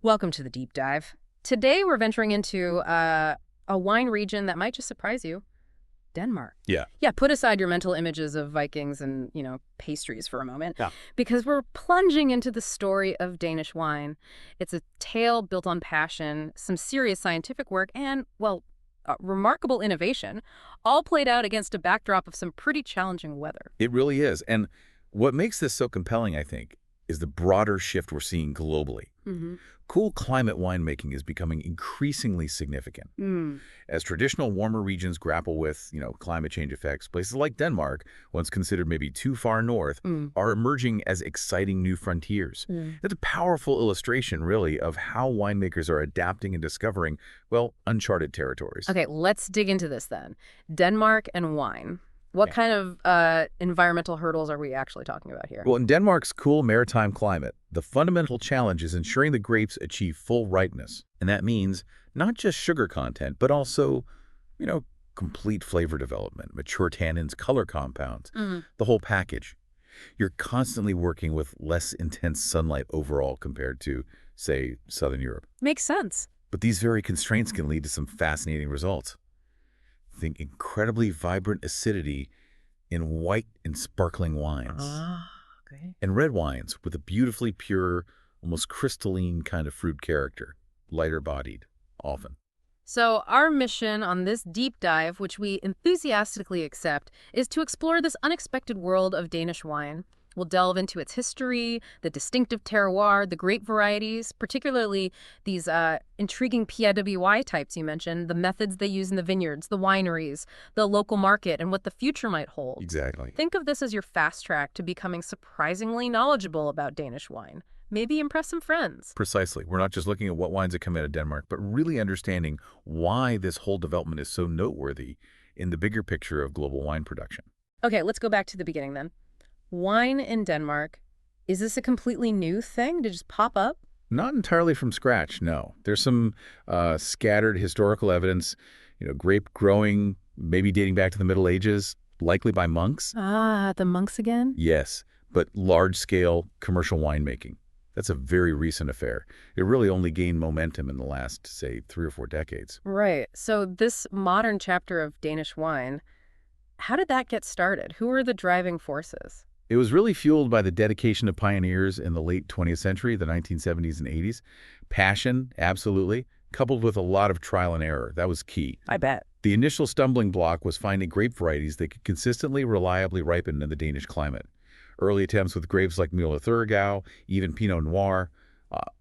Welcome to the deep dive. Today we're venturing into a wine region that might just surprise you, Denmark. Yeah. Yeah, put aside your mental images of Vikings and, pastries for a moment, Yeah. because we're plunging into the story of Danish wine. It's a tale built on passion, some serious scientific work, and, well, remarkable innovation, all played out against a backdrop of some pretty challenging weather. It really is. And what makes this so compelling, I think, is the broader shift we're seeing globally. Mm-hmm. Cool climate winemaking is becoming increasingly significant. As traditional warmer regions grapple with, climate change effects, places like Denmark, once considered maybe too far north, are emerging as exciting new frontiers. It's a powerful illustration, really, of how winemakers are adapting and discovering, well, uncharted territories. Okay, let's dig into this then. Denmark and wine. What Yeah. kind of environmental hurdles are we actually talking about here? Well, in Denmark's cool maritime climate, the fundamental challenge is ensuring the grapes achieve full ripeness. And that means not just sugar content, but also, complete flavor development, mature tannins, color compounds, the whole package. You're constantly working with less intense sunlight overall compared to, say, Southern Europe. Makes sense. But these very constraints can lead to some fascinating results. Think incredibly vibrant acidity in white and sparkling wines. Okay. And red wines with a beautifully pure, almost crystalline kind of fruit character, lighter bodied, often. So our mission on this deep dive, which we enthusiastically accept, is to explore this unexpected world of Danish wine. We'll delve into its history, the distinctive terroir, the grape varieties, particularly these intriguing PIWI types you mentioned, the methods they use in the vineyards, the wineries, the local market, and what the future might hold. Exactly. Think of this as your fast track to becoming surprisingly knowledgeable about Danish wine. Maybe impress some friends. Precisely. We're not just looking at what wines that come out of Denmark, but really understanding why this whole development is so noteworthy in the bigger picture of global wine production. Okay, let's go back to the beginning then. Wine in Denmark, is this a completely new thing to just pop up? Not entirely from scratch, no. There's some scattered historical evidence, grape growing, maybe dating back to the Middle Ages, likely by monks. Ah, the monks again? Yes, but large-scale commercial winemaking. That's a very recent affair. It really only gained momentum in the last, say, 3 or 4 decades. Right. So this modern chapter of Danish wine, how did that get started? Who were the driving forces? It was really fueled by the dedication of pioneers in the late 20th century, the 1970s and 80s. Passion, absolutely, coupled with a lot of trial and error. That was key. I bet. The initial stumbling block was finding grape varieties that could consistently, reliably ripen in the Danish climate. Early attempts with grapes like mildew, even Pinot Noir,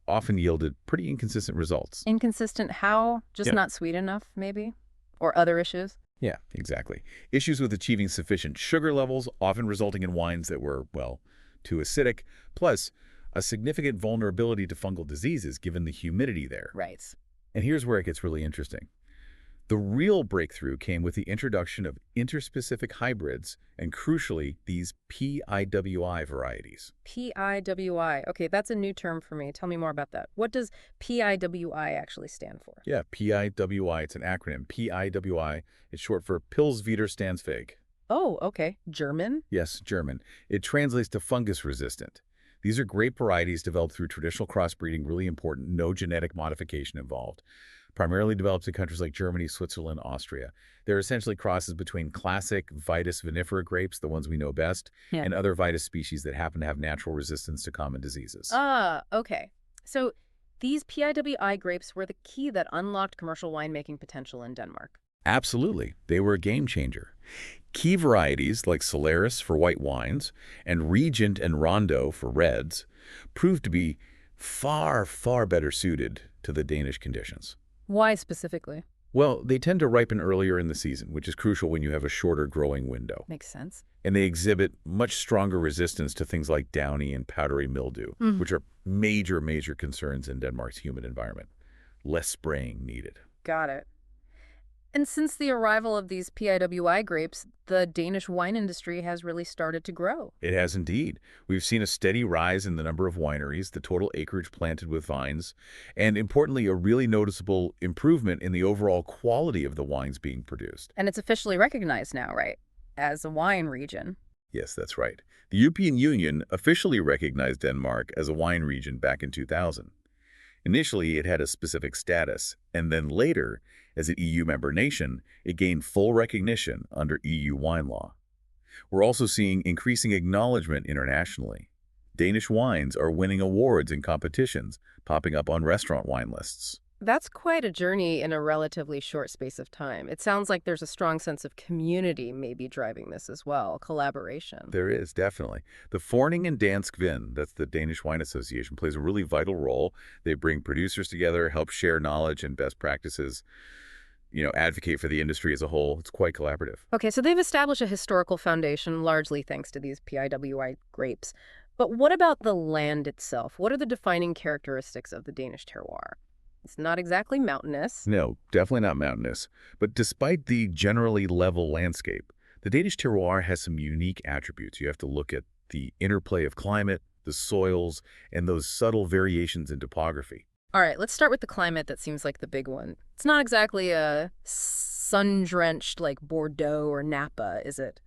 often yielded pretty inconsistent results. Inconsistent how? Just not sweet enough, maybe? Or other issues? Yeah, exactly. Issues with achieving sufficient sugar levels, often resulting in wines that were, well, too acidic, plus a significant vulnerability to fungal diseases given the humidity there. Right. And here's where it gets really interesting. The real breakthrough came with the introduction of interspecific hybrids and, crucially, these PIWI varieties. PIWI. Okay, that's a new term for me. Tell me more about that. What does PIWI actually stand for? Yeah, PIWI, it's an acronym. PIWI, it's short for Pilzwiderstandsfähig. Oh, okay. German? Yes, German. It translates to fungus-resistant. These are grape varieties developed through traditional crossbreeding, really important, no genetic modification involved. Primarily developed in countries like Germany, Switzerland, Austria. They're essentially crosses between classic Vitis vinifera grapes, the ones we know best, and other Vitis species that happen to have natural resistance to common diseases. Ah, okay. So these PIWI grapes were the key that unlocked commercial winemaking potential in Denmark. Absolutely. They were a game changer. Key varieties like Solaris for white wines and Regent and Rondo for reds proved to be far, far better suited to the Danish conditions. Why specifically? Well, they tend to ripen earlier in the season, which is crucial when you have a shorter growing window. Makes sense. And they exhibit much stronger resistance to things like downy and powdery mildew, which are major, major concerns in Denmark's humid environment. Less spraying needed. Got it. And since the arrival of these PIWI grapes, the Danish wine industry has really started to grow. It has indeed. We've seen a steady rise in the number of wineries, the total acreage planted with vines, and importantly, a really noticeable improvement in the overall quality of the wines being produced. And it's officially recognized now, right? As a wine region. Yes, that's right. The European Union officially recognized Denmark as a wine region back in 2000. Initially, it had a specific status, and then later, as an EU member nation, it gained full recognition under EU wine law. We're also seeing increasing acknowledgement internationally. Danish wines are winning awards in competitions, popping up on restaurant wine lists. That's quite a journey in a relatively short space of time. It sounds like there's a strong sense of community maybe driving this as well, collaboration. There is, definitely. The Forning and Dansk Vin, that's the Danish Wine Association, plays a really vital role. They bring producers together, help share knowledge and best practices, advocate for the industry as a whole. It's quite collaborative. Okay, so they've established a historical foundation largely thanks to these PIWI grapes. But what about the land itself? What are the defining characteristics of the Danish terroir? It's not exactly mountainous. No, definitely not mountainous. But despite the generally level landscape, the Danish terroir has some unique attributes. You have to look at the interplay of climate, the soils, and those subtle variations in topography. All right, let's start with the climate. That seems like the big one. It's not exactly a sun-drenched like Bordeaux or Napa, is it?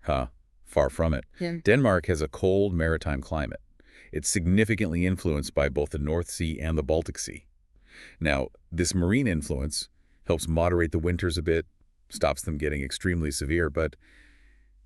Far from it. Yeah. Denmark has a cold maritime climate. It's significantly influenced by both the North Sea and the Baltic Sea. Now, this marine influence helps moderate the winters a bit, stops them getting extremely severe, but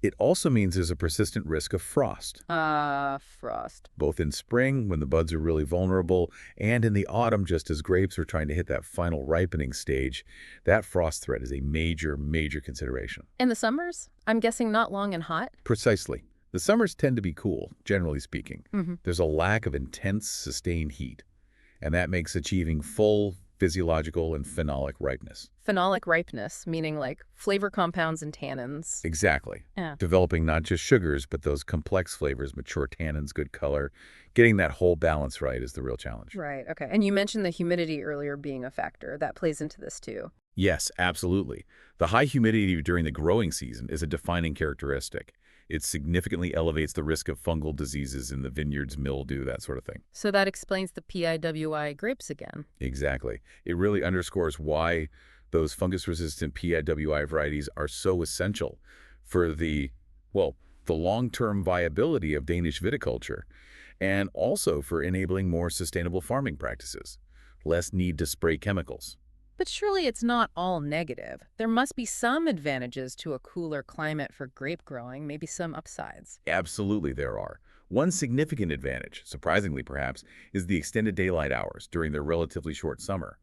it also means there's a persistent risk of frost. Frost. Both in spring, when the buds are really vulnerable, and in the autumn, just as grapes are trying to hit that final ripening stage. That frost threat is a major, major consideration. In the summers? I'm guessing not long and hot? Precisely. The summers tend to be cool, generally speaking. Mm-hmm. There's a lack of intense, sustained heat, and that makes achieving full physiological and phenolic ripeness. Phenolic ripeness, meaning like flavor compounds and tannins. Exactly. Yeah. Developing not just sugars, but those complex flavors, mature tannins, good color. Getting that whole balance right is the real challenge. Right, okay. And you mentioned the humidity earlier being a factor. That plays into this too. Yes, absolutely. The high humidity during the growing season is a defining characteristic. It significantly elevates the risk of fungal diseases in the vineyards, mildew, that sort of thing. So that explains the PIWI grapes again. Exactly. It really underscores why those fungus-resistant PIWI varieties are so essential for the long-term viability of Danish viticulture, and also for enabling more sustainable farming practices. Less need to spray chemicals. But surely it's not all negative. There must be some advantages to a cooler climate for grape growing, maybe some upsides. Absolutely there are. One significant advantage, surprisingly perhaps, is the extended daylight hours during their relatively short summer.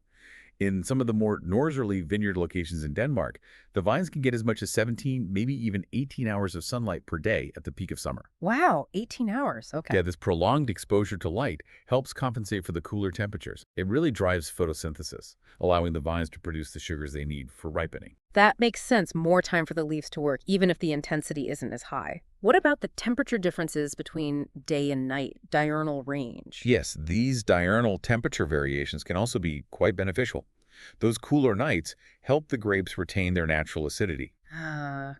In some of the more northerly vineyard locations in Denmark, the vines can get as much as 17, maybe even 18 hours of sunlight per day at the peak of summer. Wow, 18 hours. Okay. Yeah, this prolonged exposure to light helps compensate for the cooler temperatures. It really drives photosynthesis, allowing the vines to produce the sugars they need for ripening. That makes sense. More time for the leaves to work, even if the intensity isn't as high. What about the temperature differences between day and night, diurnal range? Yes, these diurnal temperature variations can also be quite beneficial. Those cooler nights help the grapes retain their natural acidity.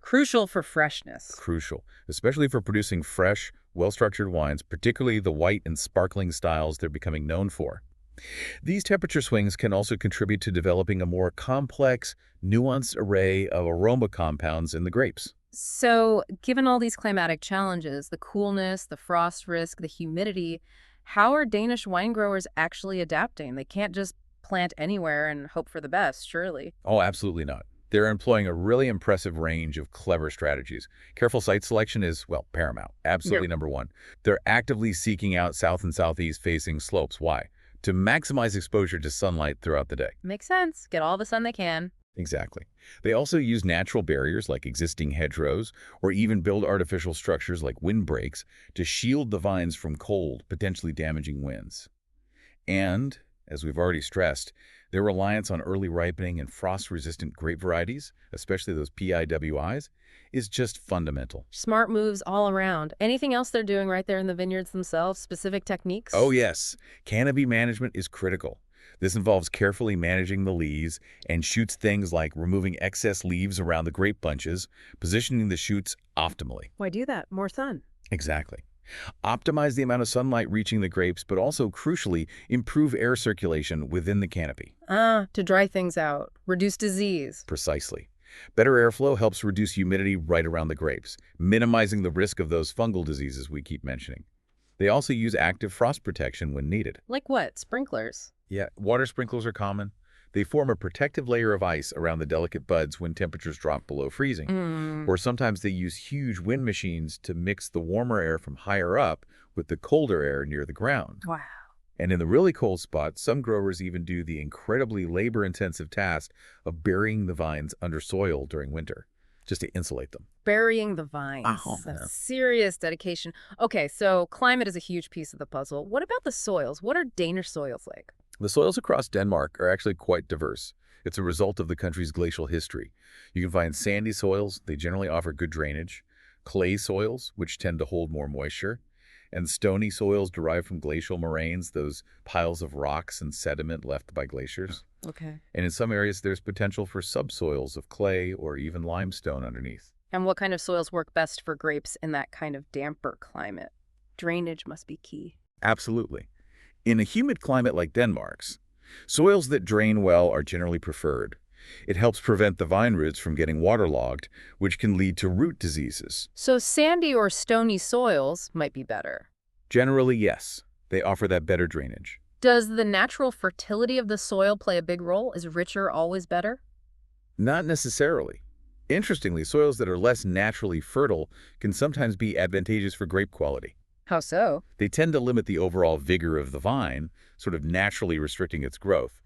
Crucial for freshness. Crucial, especially for producing fresh, well-structured wines, particularly the white and sparkling styles they're becoming known for. These temperature swings can also contribute to developing a more complex, nuanced array of aroma compounds in the grapes. So, given all these climatic challenges, the coolness, the frost risk, the humidity, how are Danish wine growers actually adapting? They can't just plant anywhere and hope for the best, surely. Oh, absolutely not. They're employing a really impressive range of clever strategies. Careful site selection is, paramount. Absolutely number one. They're actively seeking out south and southeast facing slopes. Why? To maximize exposure to sunlight throughout the day. Makes sense. Get all the sun they can. Exactly. They also use natural barriers like existing hedgerows or even build artificial structures like windbreaks to shield the vines from cold, potentially damaging winds. And, as we've already stressed, their reliance on early ripening and frost-resistant grape varieties, especially those PIWIs, is just fundamental. Smart moves all around. Anything else they're doing right there in the vineyards themselves? Specific techniques? Oh yes, canopy management is critical. This involves carefully managing the leaves and shoots things like removing excess leaves around the grape bunches, positioning the shoots optimally. Why do that? More sun. Exactly. Optimize the amount of sunlight reaching the grapes, but also, crucially, improve air circulation within the canopy. To dry things out, reduce disease. Precisely. Better airflow helps reduce humidity right around the grapes, minimizing the risk of those fungal diseases we keep mentioning. They also use active frost protection when needed. Like what? Sprinklers? Yeah, water sprinklers are common. They form a protective layer of ice around the delicate buds when temperatures drop below freezing. Mm. Or sometimes they use huge wind machines to mix the warmer air from higher up with the colder air near the ground. Wow. And in the really cold spots, some growers even do the incredibly labor-intensive task of burying the vines under soil during winter, just to insulate them. Burying the vines. Oh, That's yeah. serious dedication. Okay, so climate is a huge piece of the puzzle. What about the soils? What are Danish soils like? The soils across Denmark are actually quite diverse. It's a result of the country's glacial history. You can find sandy soils, they generally offer good drainage, clay soils, which tend to hold more moisture, and stony soils derived from glacial moraines, those piles of rocks and sediment left by glaciers. Okay. And in some areas, there's potential for subsoils of clay or even limestone underneath. And what kind of soils work best for grapes in that kind of damper climate? Drainage must be key. Absolutely. In a humid climate like Denmark's, soils that drain well are generally preferred. It helps prevent the vine roots from getting waterlogged, which can lead to root diseases. So sandy or stony soils might be better. Generally, yes, they offer that better drainage. Does the natural fertility of the soil play a big role? Is richer always better? Not necessarily. Interestingly, soils that are less naturally fertile can sometimes be advantageous for grape quality. How so? They tend to limit the overall vigor of the vine, sort of naturally restricting its growth.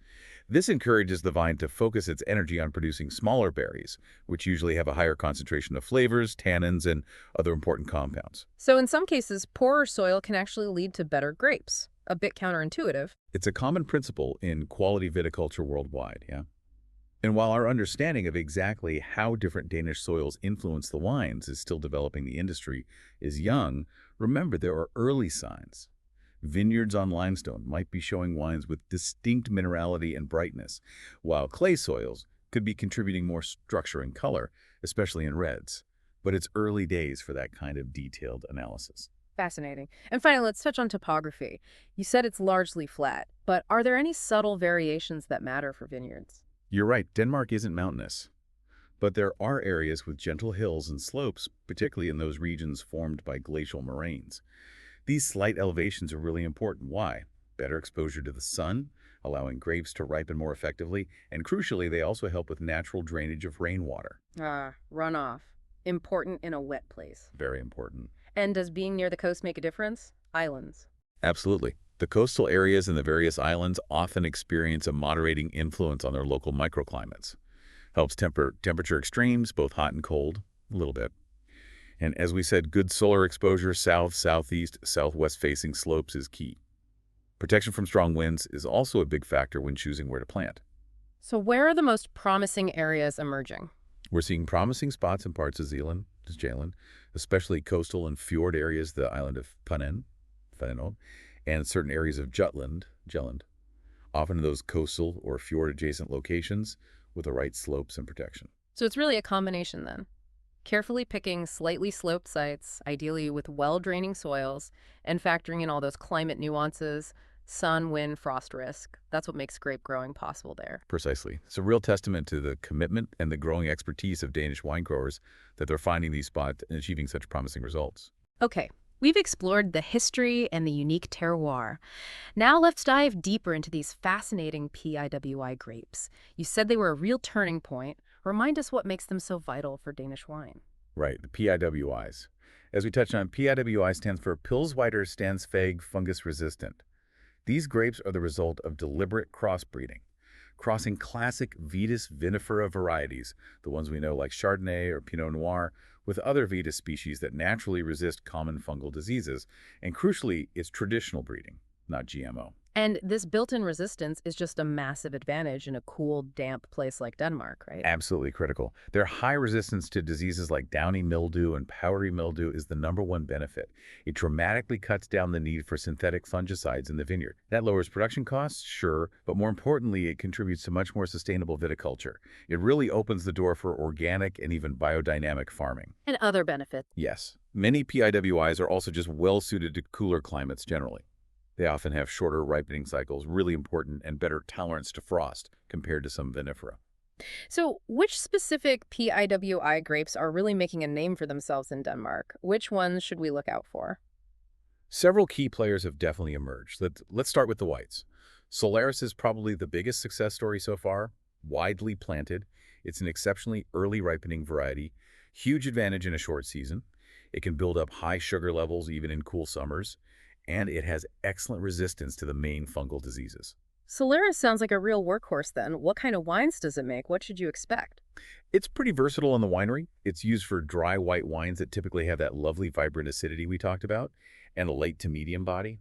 This encourages the vine to focus its energy on producing smaller berries, which usually have a higher concentration of flavors, tannins, and other important compounds. So in some cases, poorer soil can actually lead to better grapes. A bit counterintuitive. It's a common principle in quality viticulture worldwide, yeah? And while our understanding of exactly how different Danish soils influence the wines is still developing, the industry is young, remember there are early signs. Vineyards on limestone might be showing wines with distinct minerality and brightness, while clay soils could be contributing more structure and color, especially in reds. But it's early days for that kind of detailed analysis. Fascinating. And finally, let's touch on topography. You said it's largely flat, but are there any subtle variations that matter for vineyards? You're right, Denmark isn't mountainous. But there are areas with gentle hills and slopes, particularly in those regions formed by glacial moraines. These slight elevations are really important. Why? Better exposure to the sun, allowing grapes to ripen more effectively, and crucially, they also help with natural drainage of rainwater. Runoff. Important in a wet place. Very important. And does being near the coast make a difference? Islands. Absolutely. The coastal areas and the various islands often experience a moderating influence on their local microclimates. Helps temper temperature extremes, both hot and cold, a little bit. And as we said, good solar exposure, south, southeast, southwest facing slopes is key. Protection from strong winds is also a big factor when choosing where to plant. So where are the most promising areas emerging? We're seeing promising spots in parts of Zealand, especially coastal and fjord areas, the island of Panen, and certain areas of Jutland, often in those coastal or fjord-adjacent locations with the right slopes and protection. So it's really a combination then. Carefully picking slightly sloped sites, ideally with well-draining soils, and factoring in all those climate nuances, sun, wind, frost risk. That's what makes grape growing possible there. Precisely. It's a real testament to the commitment and the growing expertise of Danish wine growers that they're finding these spots and achieving such promising results. Okay, we've explored the history and the unique terroir. Now let's dive deeper into these fascinating PIWI grapes. You said they were a real turning point. Remind us what makes them so vital for Danish wine. Right, the PIWIs. As we touched on, PIWI stands for Pilzwiderstandsfähig fungus-resistant. These grapes are the result of deliberate crossbreeding, crossing classic Vitis vinifera varieties, the ones we know like Chardonnay or Pinot Noir, with other Vitis species that naturally resist common fungal diseases, and crucially, it's traditional breeding, not GMO. And this built-in resistance is just a massive advantage in a cool, damp place like Denmark, right? Absolutely critical. Their high resistance to diseases like downy mildew and powdery mildew is the #1 benefit. It dramatically cuts down the need for synthetic fungicides in the vineyard. That lowers production costs, sure, but more importantly, it contributes to much more sustainable viticulture. It really opens the door for organic and even biodynamic farming. And other benefits. Yes, many PIWIs are also just well-suited to cooler climates generally. They often have shorter ripening cycles, really important, and better tolerance to frost compared to some vinifera. So which specific PIWI grapes are really making a name for themselves in Denmark? Which ones should we look out for? Several key players have definitely emerged. Let's start with the whites. Solaris is probably the biggest success story so far, widely planted. It's an exceptionally early ripening variety, huge advantage in a short season. It can build up high sugar levels even in cool summers, and it has excellent resistance to the main fungal diseases. Solaris sounds like a real workhorse then. What kind of wines does it make? What should you expect? It's pretty versatile in the winery. It's used for dry white wines that typically have that lovely vibrant acidity we talked about, and a light to medium body.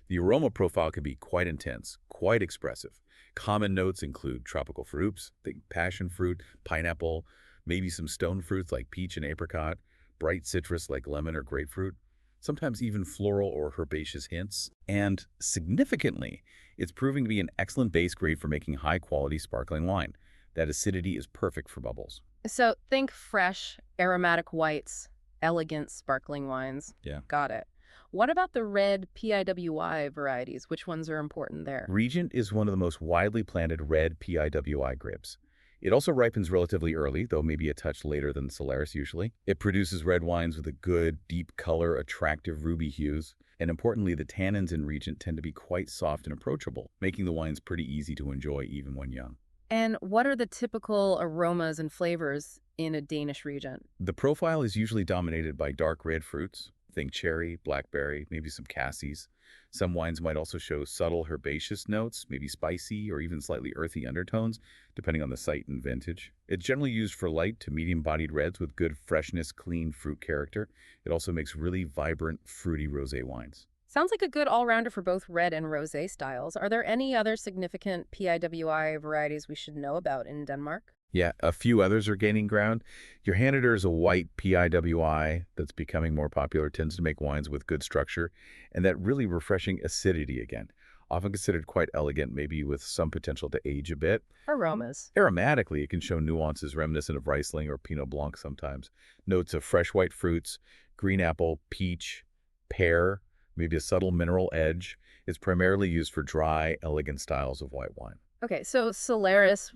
The aroma profile can be quite intense, quite expressive. Common notes include tropical fruits, think passion fruit, pineapple, maybe some stone fruits like peach and apricot, bright citrus like lemon or grapefruit, sometimes even floral or herbaceous hints. And significantly, it's proving to be an excellent base grade for making high-quality sparkling wine. That acidity is perfect for bubbles. So think fresh, aromatic whites, elegant sparkling wines. Yeah. Got it. What about the red PIWI varieties? Which ones are important there? Regent is one of the most widely planted red PIWI grapes. It also ripens relatively early, though maybe a touch later than Solaris usually. It produces red wines with a good, deep color, attractive ruby hues. And importantly, the tannins in Regent tend to be quite soft and approachable, making the wines pretty easy to enjoy even when young. And what are the typical aromas and flavors in a Danish Regent? The profile is usually dominated by dark red fruits. Think cherry, blackberry, maybe some cassis. Some wines might also show subtle herbaceous notes, maybe spicy or even slightly earthy undertones, depending on the site and vintage. It's generally used for light to medium-bodied reds with good freshness, clean fruit character. It also makes really vibrant, fruity rosé wines. Sounds like a good all-rounder for both red and rosé styles. Are there any other significant PIWI varieties we should know about in Denmark? Yeah, a few others are gaining ground. Your Hanader is a white PIWI that's becoming more popular, tends to make wines with good structure and that really refreshing acidity again. Often considered quite elegant, maybe with some potential to age a bit. Aromas. Aromatically, it can show nuances reminiscent of Riesling or Pinot Blanc sometimes. Notes of fresh white fruits, green apple, peach, pear, maybe a subtle mineral edge. It's primarily used for dry, elegant styles of white wine. Okay, so Solaris,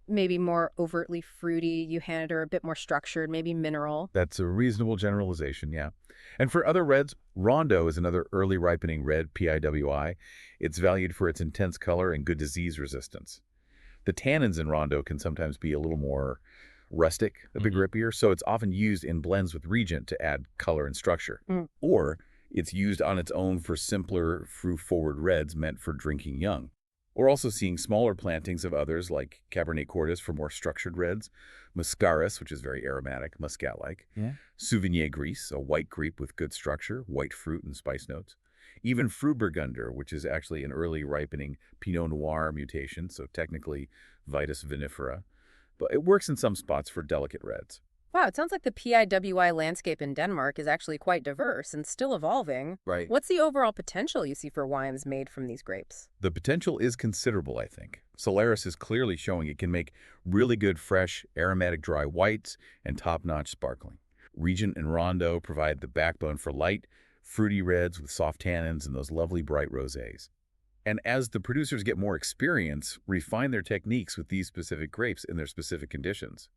maybe more overtly fruity, Johanniter a bit more structured, maybe mineral. That's a reasonable generalization, yeah. And for other reds, Rondo is another early ripening red PIWI. It's valued for its intense color and good disease resistance. The tannins in Rondo can sometimes be a little more rustic, a bit grippier, so it's often used in blends with Regent to add color and structure. Or it's used on its own for simpler, fruit-forward reds meant for drinking young. We're also seeing smaller plantings of others like Cabernet Cortis for more structured reds, Muscaris, which is very aromatic, muscat-like, Sauvignon Gris, a white grape with good structure, white fruit and spice notes, even Frühburgunder, which is actually an early ripening Pinot Noir mutation, so technically Vitis vinifera, but it works in some spots for delicate reds. Wow, it sounds like the PIWI landscape in Denmark is actually quite diverse and still evolving. Right. What's the overall potential you see for wines made from these grapes? The potential is considerable, I think. Solaris is clearly showing it can make really good fresh, aromatic dry whites and top-notch sparkling. Regent and Rondo provide the backbone for light, fruity reds with soft tannins and those lovely bright rosés. And as the producers get more experience, refine their techniques with these specific grapes in their specific conditions.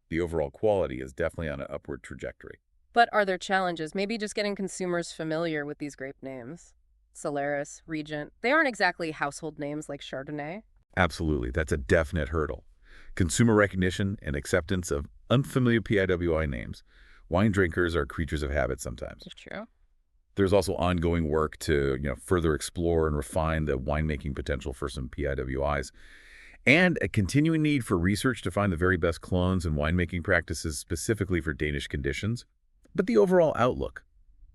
The overall quality is definitely on an upward trajectory. But are there challenges? Maybe just getting consumers familiar with these grape names. Solaris, Regent, they aren't exactly household names like Chardonnay. Absolutely, that's a definite hurdle. Consumer recognition and acceptance of unfamiliar PIWI names. Wine drinkers are creatures of habit sometimes. That's true. There's also ongoing work to, further explore and refine the winemaking potential for some PIWIs, and a continuing need for research to find the very best clones and winemaking practices specifically for Danish conditions. But the overall outlook,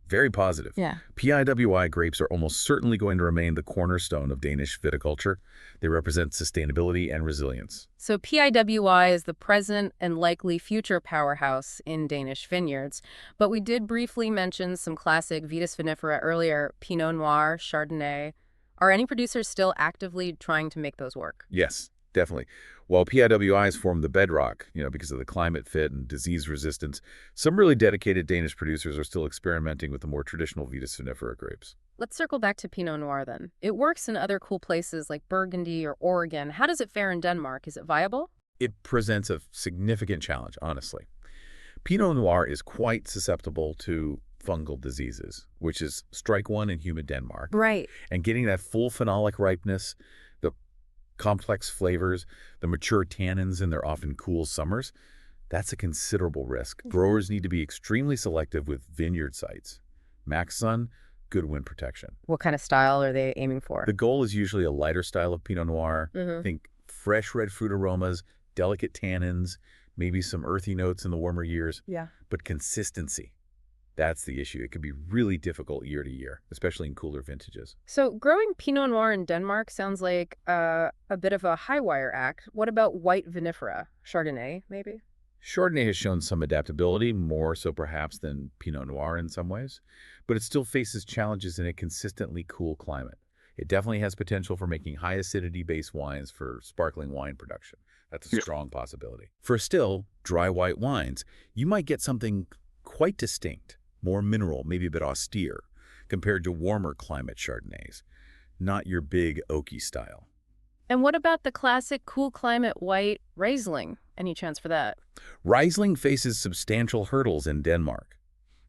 very positive. Yeah. PIWI grapes are almost certainly going to remain the cornerstone of Danish viticulture. They represent sustainability and resilience. So PIWI is the present and likely future powerhouse in Danish vineyards. But we did briefly mention some classic Vitis vinifera earlier, Pinot Noir, Chardonnay. Are any producers still actively trying to make those work? Yes, definitely. While PIWIs form the bedrock, because of the climate fit and disease resistance, some really dedicated Danish producers are still experimenting with the more traditional Vitis vinifera grapes. Let's circle back to Pinot Noir then. It works in other cool places like Burgundy or Oregon. How does it fare in Denmark? Is it viable? It presents a significant challenge, honestly. Pinot Noir is quite susceptible to fungal diseases, which is strike one in humid Denmark. Right. And getting that full phenolic ripeness, the complex flavors, the mature tannins in their often cool summers, that's a considerable risk. Growers need to be extremely selective with vineyard sites. Max sun, good wind protection. What kind of style are they aiming for? The goal is usually a lighter style of Pinot Noir. Mm-hmm. Think fresh red fruit aromas, delicate tannins, maybe some earthy notes in the warmer years. Yeah. But consistency, that's the issue. It can be really difficult year to year, especially in cooler vintages. So growing Pinot Noir in Denmark sounds like a bit of a high wire act. What about white vinifera? Chardonnay, maybe? Chardonnay has shown some adaptability, more so perhaps than Pinot Noir in some ways, but it still faces challenges in a consistently cool climate. It definitely has potential for making high acidity-based wines for sparkling wine production. That's a strong possibility. For still, dry white wines, you might get something quite distinct, more mineral, maybe a bit austere, compared to warmer climate Chardonnays, not your big oaky style. And what about the classic cool climate white Riesling? Any chance for that? Riesling faces substantial hurdles in Denmark.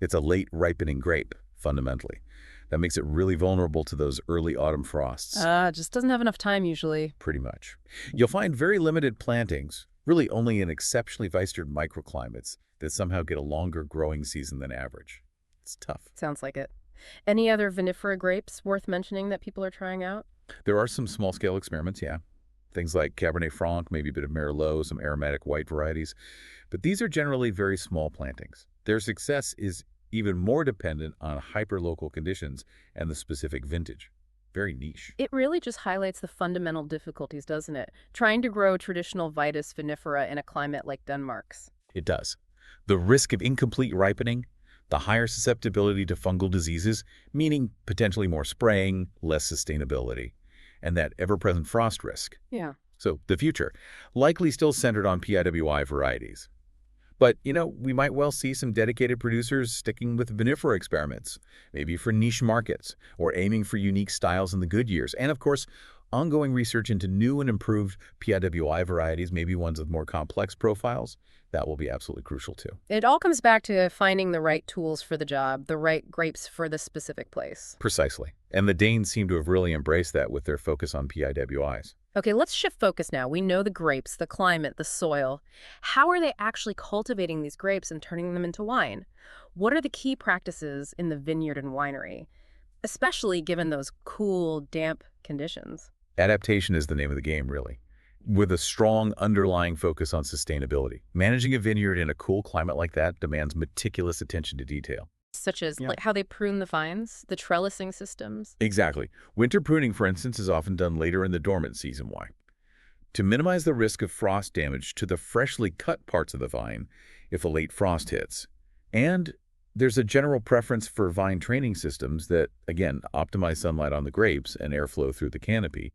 It's a late ripening grape, fundamentally. That makes it really vulnerable to those early autumn frosts. Just doesn't have enough time usually. Pretty much. You'll find very limited plantings, really only in exceptionally vistered microclimates that somehow get a longer growing season than average. It's tough. Sounds like it. Any other vinifera grapes worth mentioning that people are trying out? There are some small-scale experiments, yeah. Things like Cabernet Franc, maybe a bit of Merlot, some aromatic white varieties. But these are generally very small plantings. Their success is even more dependent on hyperlocal conditions and the specific vintage. Very niche. It really just highlights the fundamental difficulties, doesn't it? Trying to grow traditional Vitis vinifera in a climate like Denmark's. It does. The risk of incomplete ripening, the higher susceptibility to fungal diseases, meaning potentially more spraying, less sustainability, and that ever-present frost risk. Yeah. So the future, likely still centered on PIWI varieties. But, we might well see some dedicated producers sticking with vinifera experiments, maybe for niche markets, or aiming for unique styles in the good years. And, of course, ongoing research into new and improved PIWI varieties, maybe ones with more complex profiles, that will be absolutely crucial too. It all comes back to finding the right tools for the job, the right grapes for the specific place. Precisely. And the Danes seem to have really embraced that with their focus on PIWIs. Okay, let's shift focus now. We know the grapes, the climate, the soil. How are they actually cultivating these grapes and turning them into wine? What are the key practices in the vineyard and winery, especially given those cool, damp conditions? Adaptation is the name of the game, really, with a strong underlying focus on sustainability. Managing a vineyard in a cool climate like that demands meticulous attention to detail. Such as like how they prune the vines, the trellising systems. Exactly. Winter pruning, for instance, is often done later in the dormant season. Why? To minimize the risk of frost damage to the freshly cut parts of the vine if a late frost hits. And there's a general preference for vine training systems that, again, optimize sunlight on the grapes and airflow through the canopy.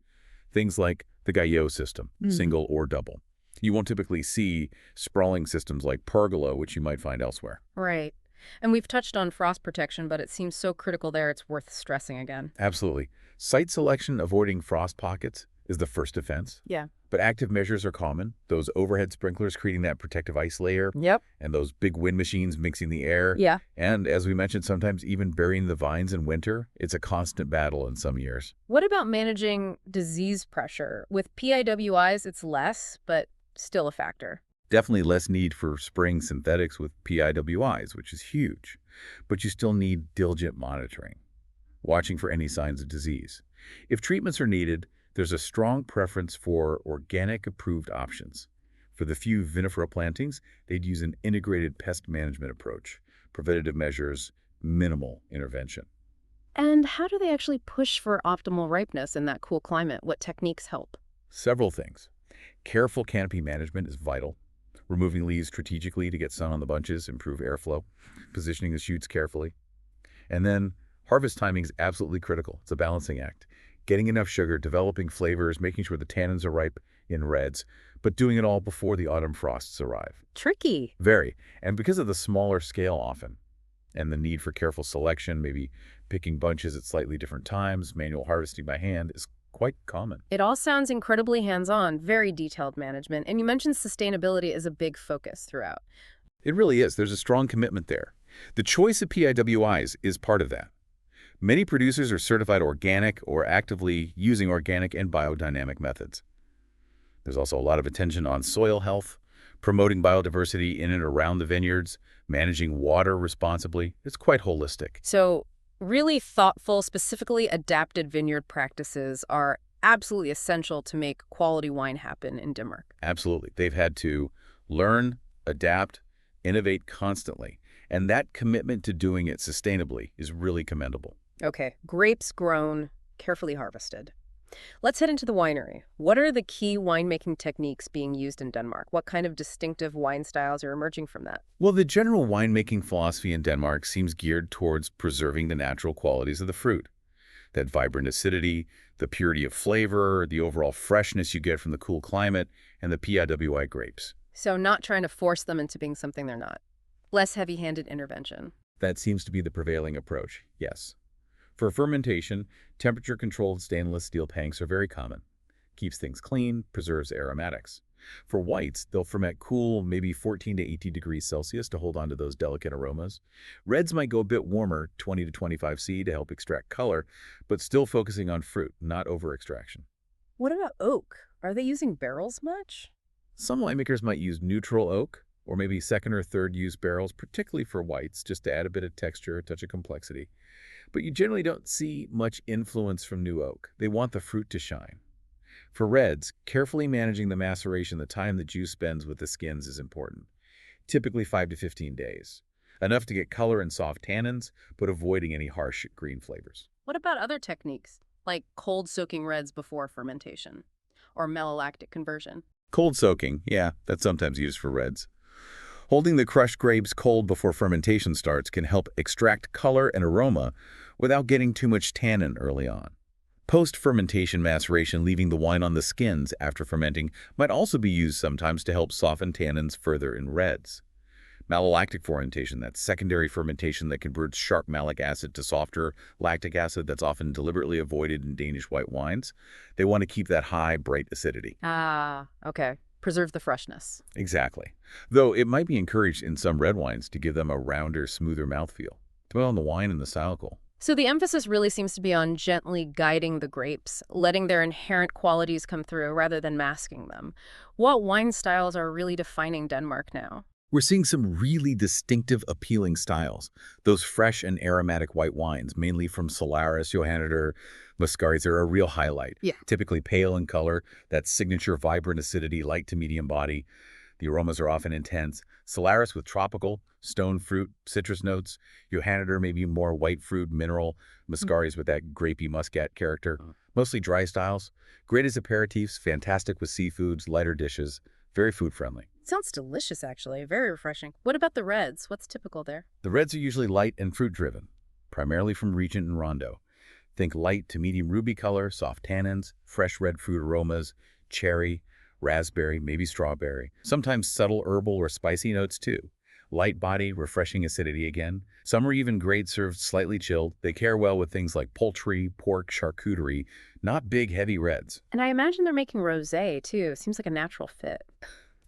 Things like the Guyot system, single or double. You won't typically see sprawling systems like pergola, which you might find elsewhere. Right. And we've touched on frost protection, but it seems so critical there it's worth stressing again. Absolutely. Site selection, avoiding frost pockets, is the first defense. Yeah. But active measures are common. Those overhead sprinklers creating that protective ice layer. Yep. And those big wind machines mixing the air. Yeah. And as we mentioned, sometimes even burying the vines in winter. It's a constant battle in some years. What about managing disease pressure? With PIWIs, it's less, but still a factor. Definitely less need for spraying synthetics with PIWIs, which is huge. But you still need diligent monitoring, watching for any signs of disease. If treatments are needed, there's a strong preference for organic approved options. For the few vinifera plantings, they'd use an integrated pest management approach, preventative measures, minimal intervention. And how do they actually push for optimal ripeness in that cool climate? What techniques help? Several things. Careful canopy management is vital. Removing leaves strategically to get sun on the bunches, improve airflow, positioning the shoots carefully. And then harvest timing is absolutely critical. It's a balancing act. Getting enough sugar, developing flavors, making sure the tannins are ripe in reds, but doing it all before the autumn frosts arrive. Tricky. Very. And because of the smaller scale often, and the need for careful selection, maybe picking bunches at slightly different times, manual harvesting by hand is quite common. It all sounds incredibly hands-on, very detailed management, and you mentioned sustainability as a big focus throughout. It really is. There's a strong commitment there. The choice of PIWIs is part of that. Many producers are certified organic or actively using organic and biodynamic methods. There's also a lot of attention on soil health, promoting biodiversity in and around the vineyards, managing water responsibly. It's quite holistic. So really thoughtful, specifically adapted vineyard practices are absolutely essential to make quality wine happen in Denmark. Absolutely. They've had to learn, adapt, innovate constantly. And that commitment to doing it sustainably is really commendable. Okay, grapes grown, carefully harvested. Let's head into the winery. What are the key winemaking techniques being used in Denmark? What kind of distinctive wine styles are emerging from that? Well, the general winemaking philosophy in Denmark seems geared towards preserving the natural qualities of the fruit. That vibrant acidity, the purity of flavor, the overall freshness you get from the cool climate, and the PIWI grapes. So not trying to force them into being something they're not. Less heavy-handed intervention. That seems to be the prevailing approach, yes. For fermentation, temperature-controlled stainless steel tanks are very common. Keeps things clean, preserves aromatics. For whites, they'll ferment cool, maybe 14 to 18 degrees Celsius to hold on to those delicate aromas. Reds might go a bit warmer, 20 to 25 C to help extract color, but still focusing on fruit, not over-extraction. What about oak? Are they using barrels much? Some winemakers might use neutral oak, or maybe second or third use barrels, particularly for whites, just to add a bit of texture, a touch of complexity. But you generally don't see much influence from new oak. They want the fruit to shine. For reds, carefully managing the maceration, the time the juice spends with the skins is important. Typically 5 to 15 days. Enough to get color and soft tannins, but avoiding any harsh green flavors. What about other techniques, like cold soaking reds before fermentation, or malolactic conversion? Cold soaking, yeah, that's sometimes used for reds. Holding the crushed grapes cold before fermentation starts can help extract color and aroma without getting too much tannin early on. Post-fermentation maceration, leaving the wine on the skins after fermenting, might also be used sometimes to help soften tannins further in reds. Malolactic fermentation, that's secondary fermentation that converts sharp malic acid to softer lactic acid that's often deliberately avoided in Danish white wines. They want to keep that high, bright acidity. Ah, okay. Preserve the freshness. Exactly. Though it might be encouraged in some red wines to give them a rounder, smoother mouthfeel. Depending on the wine and the style goal. So the emphasis really seems to be on gently guiding the grapes, letting their inherent qualities come through rather than masking them. What wine styles are really defining Denmark now? We're seeing some really distinctive, appealing styles. Those fresh and aromatic white wines, mainly from Solaris, Johanniter, Muscaris, are a real highlight. Yeah. Typically pale in color, that signature vibrant acidity, light to medium body. The aromas are often intense. Solaris with tropical, stone fruit, citrus notes. Johanniter maybe more white fruit, mineral. Muscaris with that grapey muscat character. Mostly dry styles. Great as aperitifs, fantastic with seafoods, lighter dishes. Very food-friendly. Sounds delicious, actually. Very refreshing. What about the reds? What's typical there? The reds are usually light and fruit-driven, primarily from Regent and Rondo. Think light to medium ruby color, soft tannins, fresh red fruit aromas, cherry, raspberry, maybe strawberry. Sometimes subtle herbal or spicy notes too. Light body, refreshing acidity again. Some are even great served slightly chilled. They pair well with things like poultry, pork, charcuterie, not big, heavy reds. And I imagine they're making rosé, too. Seems like a natural fit.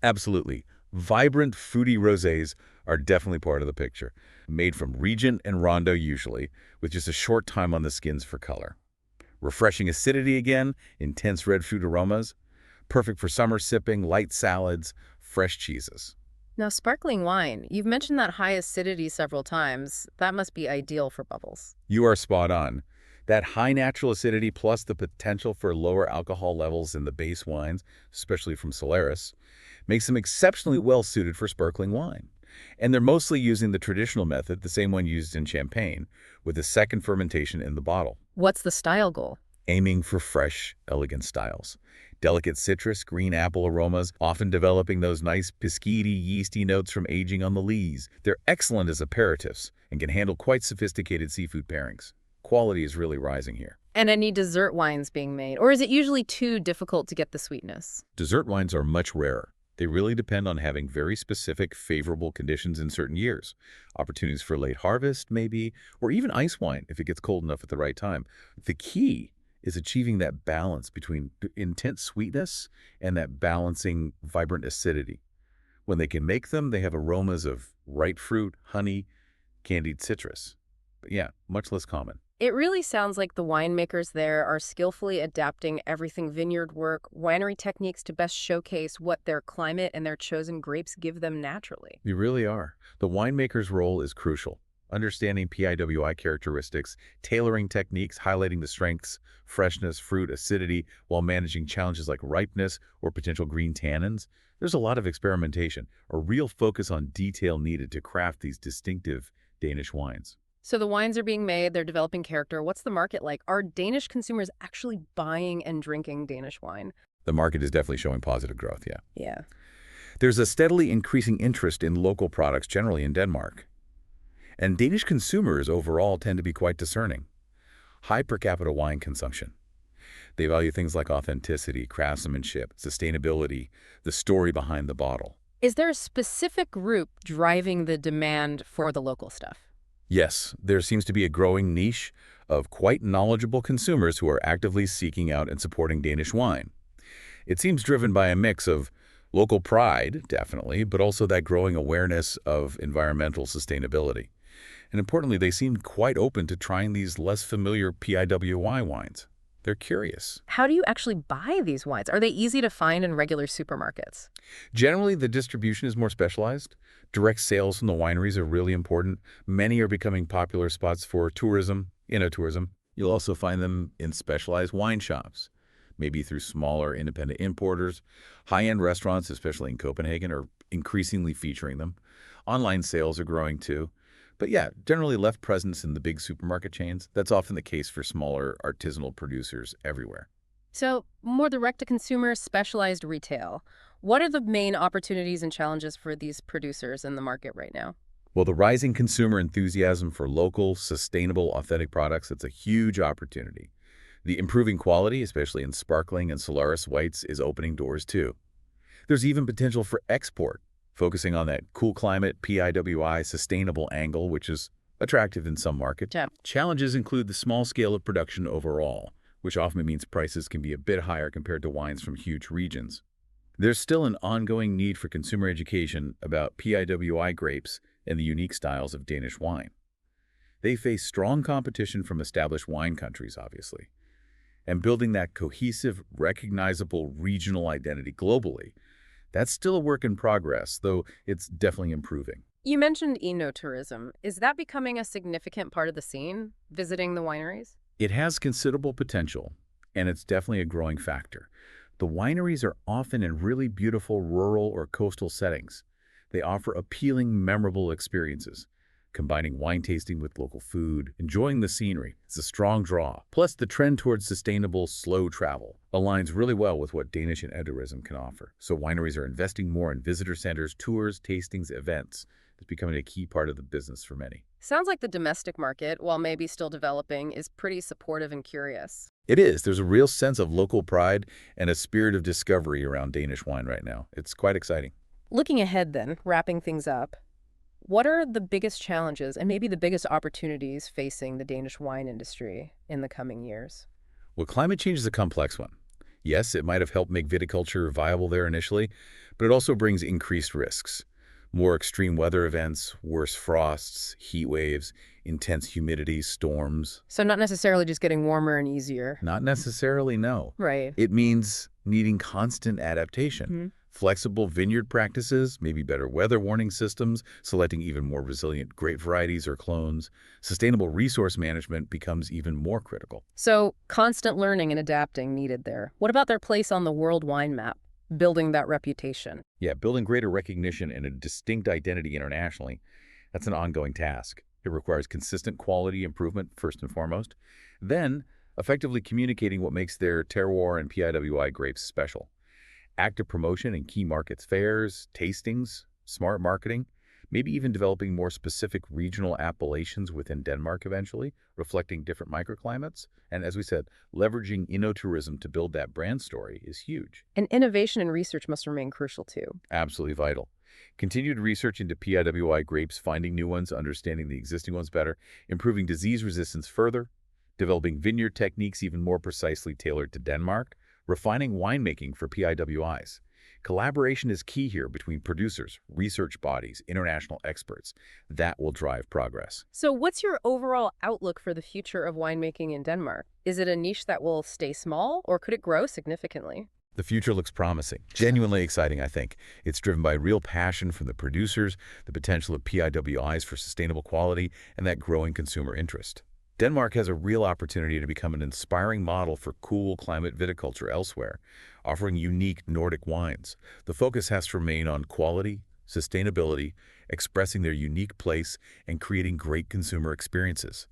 Absolutely. Vibrant, fruity rosés are definitely part of the picture. Made from Regent and Rondo usually, with just a short time on the skins for color. Refreshing acidity again, intense red fruit aromas. Perfect for summer sipping, light salads, fresh cheeses. Now, sparkling wine. You've mentioned that high acidity several times. That must be ideal for bubbles. You are spot on. That high natural acidity plus the potential for lower alcohol levels in the base wines, especially from Solaris, makes them exceptionally well suited for sparkling wine. And they're mostly using the traditional method, the same one used in champagne, with a second fermentation in the bottle. What's the style goal? Aiming for fresh, elegant styles. Delicate citrus, green apple aromas, often developing those nice piscety, yeasty notes from aging on the lees. They're excellent as aperitifs and can handle quite sophisticated seafood pairings. Quality is really rising here. And any dessert wines being made? Or is it usually too difficult to get the sweetness? Dessert wines are much rarer. They really depend on having very specific, favorable conditions in certain years. Opportunities for late harvest, maybe, or even ice wine if it gets cold enough at the right time. The key is achieving that balance between intense sweetness and that balancing vibrant acidity. When they can make them, they have aromas of ripe fruit, honey, candied citrus. But yeah, much less common. It really sounds like the winemakers there are skillfully adapting everything vineyard work, winery techniques to best showcase what their climate and their chosen grapes give them naturally. You really are. The winemaker's role is crucial. Understanding PIWI characteristics, tailoring techniques, highlighting the strengths, freshness, fruit, acidity, while managing challenges like ripeness or potential green tannins. There's a lot of experimentation, a real focus on detail needed to craft these distinctive Danish wines. So the wines are being made, they're developing character. What's the market like? Are Danish consumers actually buying and drinking Danish wine? The market is definitely showing positive growth, yeah. Yeah. There's a steadily increasing interest in local products generally in Denmark. And Danish consumers overall tend to be quite discerning. High per capita wine consumption. They value things like authenticity, craftsmanship, sustainability, the story behind the bottle. Is there a specific group driving the demand for the local stuff? Yes, there seems to be a growing niche of quite knowledgeable consumers who are actively seeking out and supporting Danish wine. It seems driven by a mix of local pride, definitely, but also that growing awareness of environmental sustainability. And importantly, they seem quite open to trying these less familiar PIWI wines. They're curious. How do you actually buy these wines? Are they easy to find in regular supermarkets? Generally, the distribution is more specialized. Direct sales from the wineries are really important. Many are becoming popular spots for tourism, enoturism. You'll also find them in specialized wine shops, maybe through smaller independent importers. High-end restaurants, especially in Copenhagen, are increasingly featuring them. Online sales are growing too. But yeah, generally left presence in the big supermarket chains. That's often the case for smaller artisanal producers everywhere. So, more direct-to-consumer, specialized retail. What are the main opportunities and challenges for these producers in the market right now? Well, the rising consumer enthusiasm for local, sustainable, authentic products, it's a huge opportunity. The improving quality, especially in sparkling and Solaris whites, is opening doors too. There's even potential for export, focusing on that cool climate, PIWI, sustainable angle, which is attractive in some markets. Yeah. Challenges include the small scale of production overall, which often means prices can be a bit higher compared to wines from huge regions. There's still an ongoing need for consumer education about PIWI grapes and the unique styles of Danish wine. They face strong competition from established wine countries, obviously. And building that cohesive, recognizable regional identity globally, that's still a work in progress, though it's definitely improving. You mentioned eno-tourism. Is that becoming a significant part of the scene, visiting the wineries? It has considerable potential, and it's definitely a growing factor. The wineries are often in really beautiful rural or coastal settings. They offer appealing, memorable experiences, combining wine tasting with local food, enjoying the scenery. It's a strong draw. Plus, the trend towards sustainable, slow travel aligns really well with what Danish and enoturism can offer. So wineries are investing more in visitor centers, tours, tastings, events. It's becoming a key part of the business for many. Sounds like the domestic market, while maybe still developing, is pretty supportive and curious. It is. There's a real sense of local pride and a spirit of discovery around Danish wine right now. It's quite exciting. Looking ahead then, wrapping things up, what are the biggest challenges and maybe the biggest opportunities facing the Danish wine industry in the coming years? Well, climate change is a complex one. Yes, it might have helped make viticulture viable there initially, but it also brings increased risks. More extreme weather events, worse frosts, heat waves, intense humidity, storms. So not necessarily just getting warmer and easier. Not necessarily, no. Right. It means needing constant adaptation. Mm-hmm. Flexible vineyard practices, maybe better weather warning systems, selecting even more resilient grape varieties or clones. Sustainable resource management becomes even more critical. So constant learning and adapting needed there. What about their place on the world wine map, building that reputation? Yeah, building greater recognition and a distinct identity internationally, that's an ongoing task. It requires consistent quality improvement, first and foremost. Then, effectively communicating what makes their terroir and PIWI grapes special. Active promotion in key markets, fairs, tastings, smart marketing, maybe even developing more specific regional appellations within Denmark eventually, reflecting different microclimates. And as we said, leveraging enoturism to build that brand story is huge. And innovation and research must remain crucial too. Absolutely vital. Continued research into PIWI grapes, finding new ones, understanding the existing ones better, improving disease resistance further, developing vineyard techniques even more precisely tailored to Denmark, refining winemaking for PIWIs, Collaboration is key here between producers, research bodies, international experts. That will drive progress. So what's your overall outlook for the future of winemaking in Denmark? Is it a niche that will stay small, or could it grow significantly? The future looks promising, genuinely exciting, I think. It's driven by real passion from the producers, the potential of PIWIs for sustainable quality, and that growing consumer interest. Denmark has a real opportunity to become an inspiring model for cool climate viticulture elsewhere, offering unique Nordic wines. The focus has to remain on quality, sustainability, expressing their unique place, and creating great consumer experiences.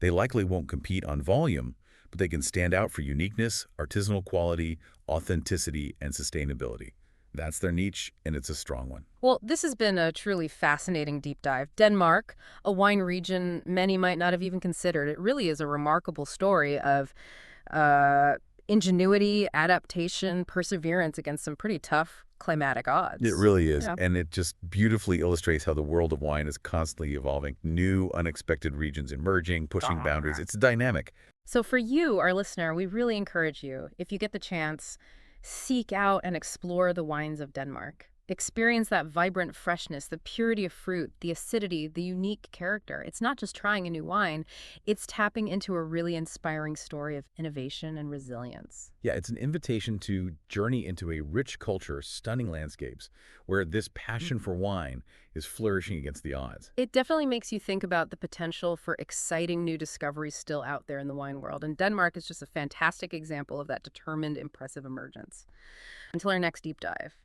They likely won't compete on volume, but they can stand out for uniqueness, artisanal quality, authenticity, and sustainability. That's their niche, and it's a strong one. Well, this has been a truly fascinating deep dive. Denmark, a wine region many might not have even considered. It really is a remarkable story of uh, ingenuity, adaptation, perseverance against some pretty tough climatic odds. It really is, Yeah. and it just beautifully illustrates how the world of wine is constantly evolving. New, unexpected regions emerging, pushing boundaries. It's dynamic. So for you, our listener, we really encourage you, if you get the chance, seek out and explore the wines of Denmark. Experience that vibrant freshness, the purity of fruit, the acidity, the unique character. It's not just trying a new wine, it's tapping into a really inspiring story of innovation and resilience. Yeah, it's an invitation to journey into a rich culture, stunning landscapes, where this passion for wine is flourishing against the odds. It definitely makes you think about the potential for exciting new discoveries still out there in the wine world, and Denmark is just a fantastic example of that determined, impressive emergence. Until our next deep dive.